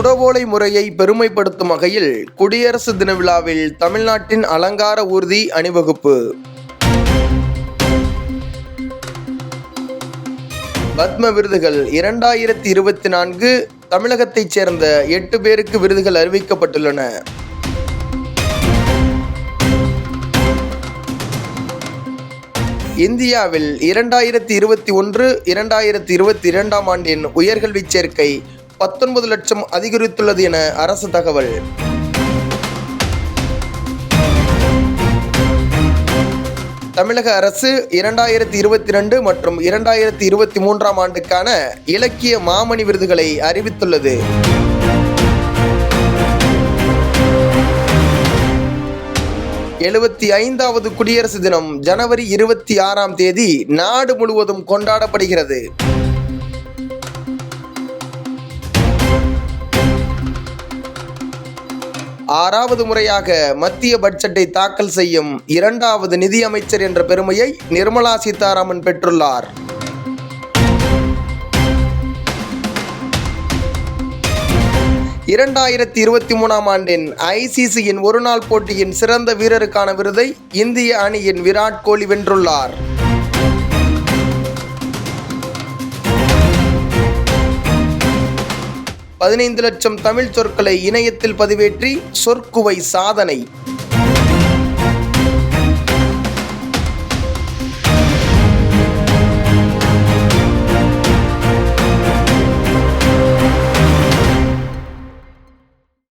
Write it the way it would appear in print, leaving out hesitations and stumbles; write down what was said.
குடவோலை முறையை பெருமைப்படுத்தும் வகையில் குடியரசு தின விழாவில் தமிழ்நாட்டின் அலங்கார ஊர்தி அணிவகுப்பு. பத்ம விருதுகள் 2024 தமிழகத்தைச் சேர்ந்த 8 பேருக்கு விருதுகள் அறிவிக்கப்பட்டுள்ளன. இந்தியாவில் 2021-2022 ஆண்டின் உயர்கல்விச் சேர்க்கை 19 லட்சம் அதிகரித்துள்ளது என அரசு தகவல். தமிழக அரசு 2022 மற்றும் 2023 ஆண்டுக்கான இலக்கிய மாமணி விருதுகளை அறிவித்துள்ளது. வது குடியரசு தினம் ஜனவரி 26 நாடு முழுவதும் கொண்டாடப்படுகிறது. ஆறாவது முறையாக மத்திய பட்ஜெட்டை தாக்கல் செய்யும் 2வது நிதியமைச்சர் என்ற பெருமையை நிர்மலா சீதாராமன் பெற்றுள்ளார். ஆண்டின் ICCயின் ஒருநாள் போட்டியின் சிறந்த வீரருக்கான விருதை இந்திய அணியின் விராட் கோலி வென்றுள்ளார். $15 லட்சம் தமிழ் சொற்களை இணையத்தில் பதிவேற்றி சொற்குவை சாதனை.